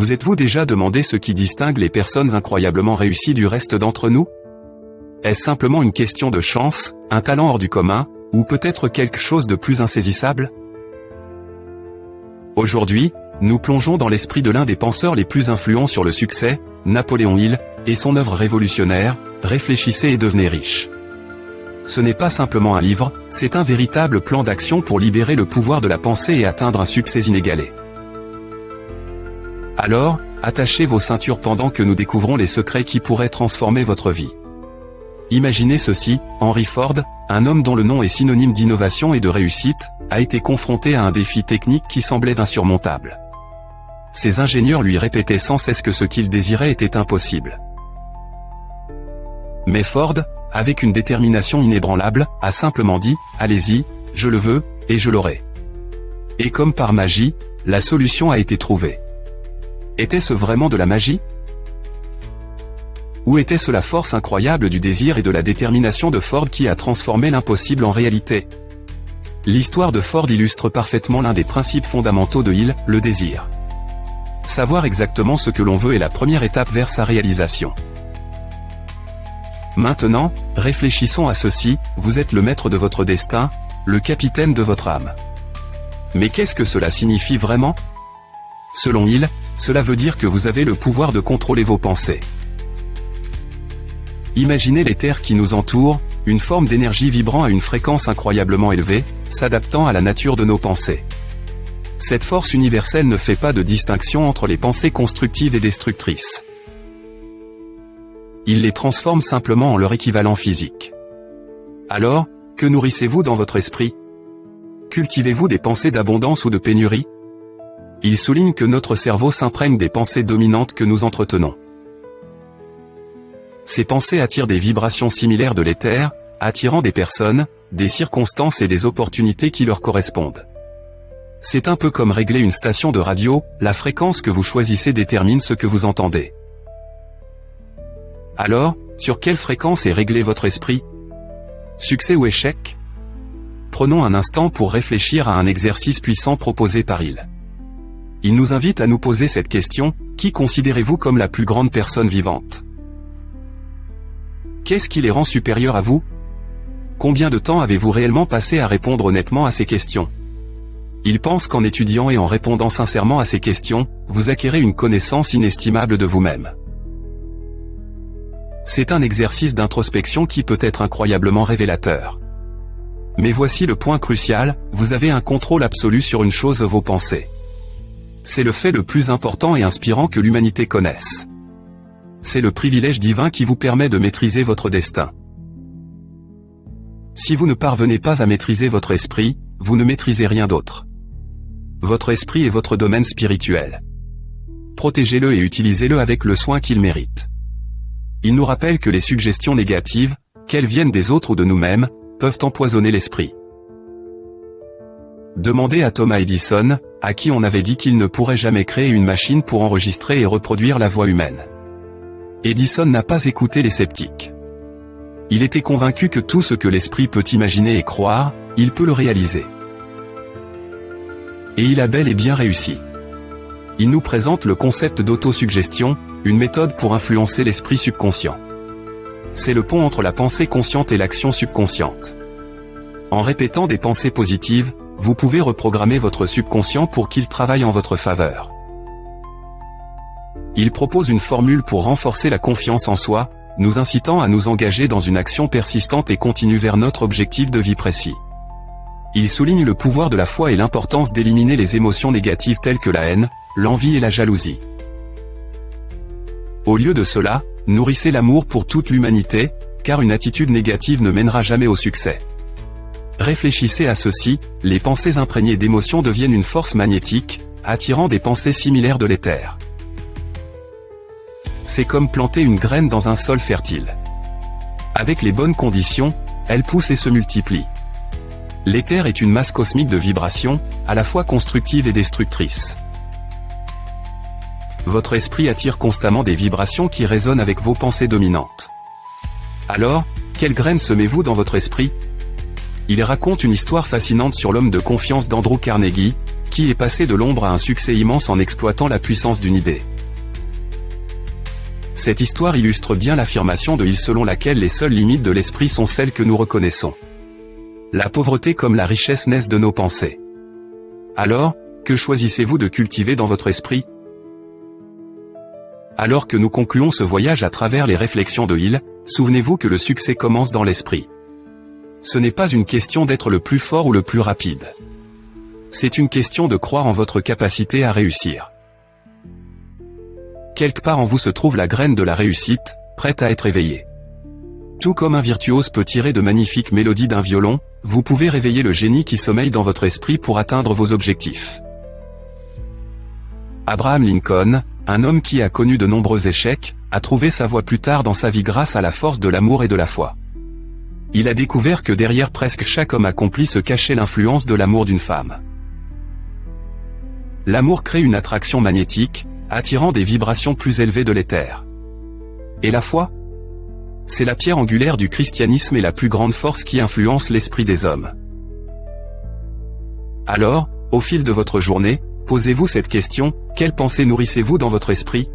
Vous êtes-vous déjà demandé ce qui distingue les personnes incroyablement réussies du reste d'entre nous? Est-ce simplement une question de chance, un talent hors du commun, ou peut-être quelque chose de plus insaisissable? Aujourd'hui, nous plongeons dans l'esprit de l'un des penseurs les plus influents sur le succès, Napoléon Hill, et son œuvre révolutionnaire, Réfléchissez et devenez riche. Ce n'est pas simplement un livre, c'est un véritable plan d'action pour libérer le pouvoir de la pensée et atteindre un succès inégalé. Alors, attachez vos ceintures pendant que nous découvrons les secrets qui pourraient transformer votre vie. Imaginez ceci, Henry Ford, un homme dont le nom est synonyme d'innovation et de réussite, a été confronté à un défi technique qui semblait insurmontable. Ses ingénieurs lui répétaient sans cesse que ce qu'il désirait était impossible. Mais Ford, avec une détermination inébranlable, a simplement dit « Allez-y, je le veux, et je l'aurai ». Et comme par magie, la solution a été trouvée. Était-ce vraiment de la magie? Ou était-ce la force incroyable du désir et de la détermination de Ford qui a transformé l'impossible en réalité? L'histoire de Ford illustre parfaitement l'un des principes fondamentaux de Hill, le désir. Savoir exactement ce que l'on veut est la première étape vers sa réalisation. Maintenant, réfléchissons à ceci, vous êtes le maître de votre destin, le capitaine de votre âme. Mais qu'est-ce que cela signifie vraiment? Selon Hill, cela veut dire que vous avez le pouvoir de contrôler vos pensées. Imaginez les terres qui nous entourent, une forme d'énergie vibrant à une fréquence incroyablement élevée, s'adaptant à la nature de nos pensées. Cette force universelle ne fait pas de distinction entre les pensées constructives et destructrices. Il les transforme simplement en leur équivalent physique. Alors, que nourrissez-vous dans votre esprit? Cultivez-vous des pensées d'abondance ou de pénurie? Il souligne que notre cerveau s'imprègne des pensées dominantes que nous entretenons. Ces pensées attirent des vibrations similaires de l'éther, attirant des personnes, des circonstances et des opportunités qui leur correspondent. C'est un peu comme régler une station de radio, la fréquence que vous choisissez détermine ce que vous entendez. Alors, sur quelle fréquence est réglé votre esprit? Succès ou échec? Prenons un instant pour réfléchir à un exercice puissant proposé par Hill. Il nous invite à nous poser cette question, qui considérez-vous comme la plus grande personne vivante? Qu'est-ce qui les rend supérieurs à vous? Combien de temps avez-vous réellement passé à répondre honnêtement à ces questions? Il pense qu'en étudiant et en répondant sincèrement à ces questions, vous acquérez une connaissance inestimable de vous-même. C'est un exercice d'introspection qui peut être incroyablement révélateur. Mais voici le point crucial, vous avez un contrôle absolu sur une chose, vos pensées. C'est le fait le plus important et inspirant que l'humanité connaisse. C'est le privilège divin qui vous permet de maîtriser votre destin. Si vous ne parvenez pas à maîtriser votre esprit, vous ne maîtrisez rien d'autre. Votre esprit est votre domaine spirituel. Protégez-le et utilisez-le avec le soin qu'il mérite. Il nous rappelle que les suggestions négatives, qu'elles viennent des autres ou de nous-mêmes, peuvent empoisonner l'esprit. Demandez à Thomas Edison, à qui on avait dit qu'il ne pourrait jamais créer une machine pour enregistrer et reproduire la voix humaine. Edison n'a pas écouté les sceptiques. Il était convaincu que tout ce que l'esprit peut imaginer et croire, il peut le réaliser. Et il a bel et bien réussi. Il nous présente le concept d'autosuggestion, une méthode pour influencer l'esprit subconscient. C'est le pont entre la pensée consciente et l'action subconsciente. En répétant des pensées positives, vous pouvez reprogrammer votre subconscient pour qu'il travaille en votre faveur. Il propose une formule pour renforcer la confiance en soi, nous incitant à nous engager dans une action persistante et continue vers notre objectif de vie précis. Il souligne le pouvoir de la foi et l'importance d'éliminer les émotions négatives telles que la haine, l'envie et la jalousie. Au lieu de cela, nourrissez l'amour pour toute l'humanité, car une attitude négative ne mènera jamais au succès. Réfléchissez à ceci, les pensées imprégnées d'émotions deviennent une force magnétique, attirant des pensées similaires de l'éther. C'est comme planter une graine dans un sol fertile. Avec les bonnes conditions, elle pousse et se multiplie. L'éther est une masse cosmique de vibrations, à la fois constructive et destructrice. Votre esprit attire constamment des vibrations qui résonnent avec vos pensées dominantes. Alors, quelle graine semez-vous dans votre esprit? Il raconte une histoire fascinante sur l'homme de confiance d'Andrew Carnegie, qui est passé de l'ombre à un succès immense en exploitant la puissance d'une idée. Cette histoire illustre bien l'affirmation de Hill selon laquelle les seules limites de l'esprit sont celles que nous reconnaissons. La pauvreté comme la richesse naissent de nos pensées. Alors, que choisissez-vous de cultiver dans votre esprit? Alors que nous concluons ce voyage à travers les réflexions de Hill, souvenez-vous que le succès commence dans l'esprit. Ce n'est pas une question d'être le plus fort ou le plus rapide. C'est une question de croire en votre capacité à réussir. Quelque part en vous se trouve la graine de la réussite, prête à être éveillée. Tout comme un virtuose peut tirer de magnifiques mélodies d'un violon, vous pouvez réveiller le génie qui sommeille dans votre esprit pour atteindre vos objectifs. Abraham Lincoln, un homme qui a connu de nombreux échecs, a trouvé sa voie plus tard dans sa vie grâce à la force de l'amour et de la foi. Il a découvert que derrière presque chaque homme accompli se cachait l'influence de l'amour d'une femme. L'amour crée une attraction magnétique, attirant des vibrations plus élevées de l'éther. Et la foi? C'est la pierre angulaire du christianisme et la plus grande force qui influence l'esprit des hommes. Alors, au fil de votre journée, posez-vous cette question, quelles pensées nourrissez-vous dans votre esprit?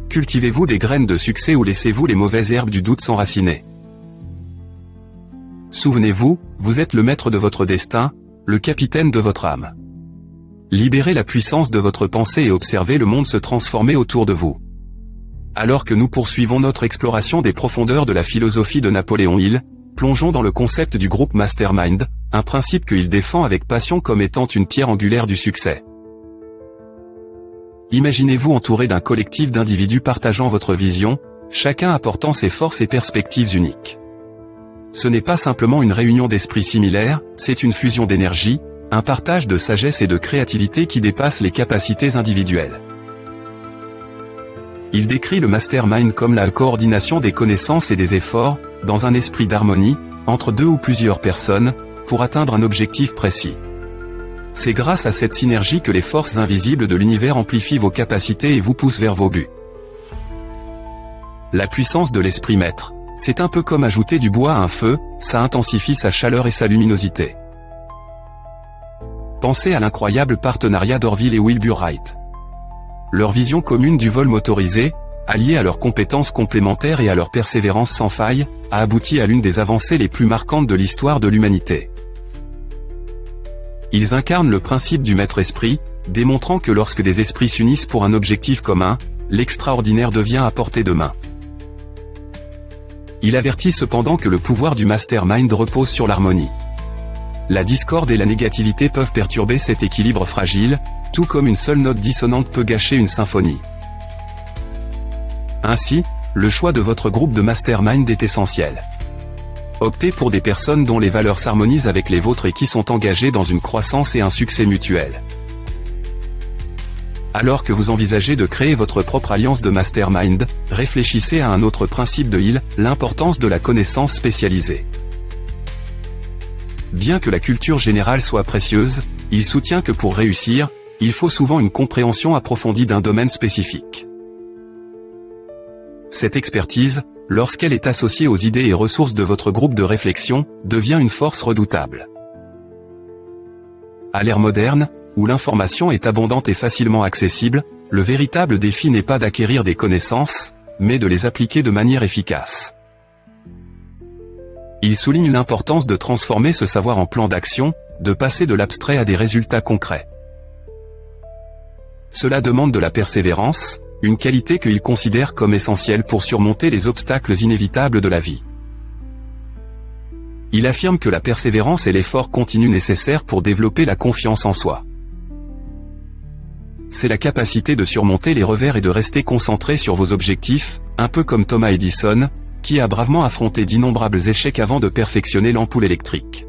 Cultivez-vous des graines de succès ou laissez-vous les mauvaises herbes du doute s'enraciner? Souvenez-vous, vous êtes le maître de votre destin, le capitaine de votre âme. Libérez la puissance de votre pensée et observez le monde se transformer autour de vous. Alors que nous poursuivons notre exploration des profondeurs de la philosophie de Napoléon Hill, plongeons dans le concept du groupe Mastermind, un principe que Hill défend avec passion comme étant une pierre angulaire du succès. Imaginez-vous entouré d'un collectif d'individus partageant votre vision, chacun apportant ses forces et perspectives uniques. Ce n'est pas simplement une réunion d'esprits similaires, c'est une fusion d'énergie, un partage de sagesse et de créativité qui dépasse les capacités individuelles. Il décrit le mastermind comme la coordination des connaissances et des efforts, dans un esprit d'harmonie, entre deux ou plusieurs personnes, pour atteindre un objectif précis. C'est grâce à cette synergie que les forces invisibles de l'univers amplifient vos capacités et vous poussent vers vos buts. La puissance de l'esprit maître, c'est un peu comme ajouter du bois à un feu, ça intensifie sa chaleur et sa luminosité. Pensez à l'incroyable partenariat d'Orville et Wilbur Wright. Leur vision commune du vol motorisé, alliée à leurs compétences complémentaires et à leur persévérance sans faille, a abouti à l'une des avancées les plus marquantes de l'histoire de l'humanité. Ils incarnent le principe du maître-esprit, démontrant que lorsque des esprits s'unissent pour un objectif commun, l'extraordinaire devient à portée de main. Il avertit cependant que le pouvoir du mastermind repose sur l'harmonie. La discorde et la négativité peuvent perturber cet équilibre fragile, tout comme une seule note dissonante peut gâcher une symphonie. Ainsi, le choix de votre groupe de mastermind est essentiel. Optez pour des personnes dont les valeurs s'harmonisent avec les vôtres et qui sont engagées dans une croissance et un succès mutuel. Alors que vous envisagez de créer votre propre alliance de mastermind, réfléchissez à un autre principe de Hill, l'importance de la connaissance spécialisée. Bien que la culture générale soit précieuse, il soutient que pour réussir, il faut souvent une compréhension approfondie d'un domaine spécifique. Cette expertise, lorsqu'elle est associée aux idées et ressources de votre groupe de réflexion, devient une force redoutable. À l'ère moderne, où l'information est abondante et facilement accessible, le véritable défi n'est pas d'acquérir des connaissances, mais de les appliquer de manière efficace. Il souligne l'importance de transformer ce savoir en plan d'action, de passer de l'abstrait à des résultats concrets. Cela demande de la persévérance, une qualité qu'il considère comme essentielle pour surmonter les obstacles inévitables de la vie. Il affirme que la persévérance est l'effort continu nécessaire pour développer la confiance en soi. C'est la capacité de surmonter les revers et de rester concentré sur vos objectifs, un peu comme Thomas Edison, qui a bravement affronté d'innombrables échecs avant de perfectionner l'ampoule électrique.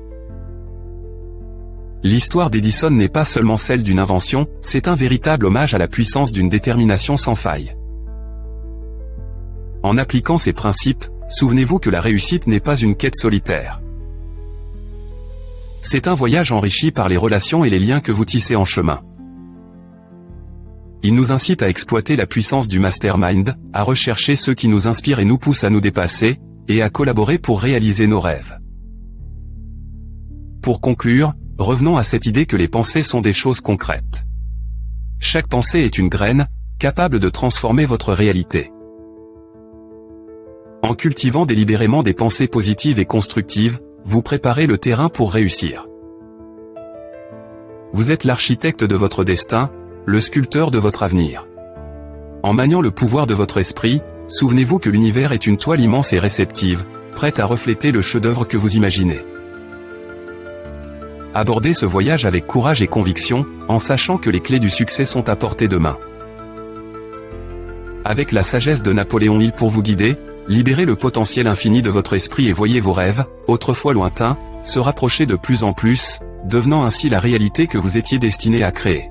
L'histoire d'Edison n'est pas seulement celle d'une invention, c'est un véritable hommage à la puissance d'une détermination sans faille. En appliquant ces principes, souvenez-vous que la réussite n'est pas une quête solitaire. C'est un voyage enrichi par les relations et les liens que vous tissez en chemin. Il nous incite à exploiter la puissance du mastermind, à rechercher ceux qui nous inspirent et nous poussent à nous dépasser, et à collaborer pour réaliser nos rêves. Pour conclure, revenons à cette idée que les pensées sont des choses concrètes. Chaque pensée est une graine, capable de transformer votre réalité. En cultivant délibérément des pensées positives et constructives, vous préparez le terrain pour réussir. Vous êtes l'architecte de votre destin, le sculpteur de votre avenir. En maniant le pouvoir de votre esprit, souvenez-vous que l'univers est une toile immense et réceptive, prête à refléter le chef-d'œuvre que vous imaginez. Abordez ce voyage avec courage et conviction, en sachant que les clés du succès sont à portée de main. Avec la sagesse de Napoléon Hill pour vous guider, libérez le potentiel infini de votre esprit et voyez vos rêves, autrefois lointains, se rapprocher de plus en plus, devenant ainsi la réalité que vous étiez destiné à créer.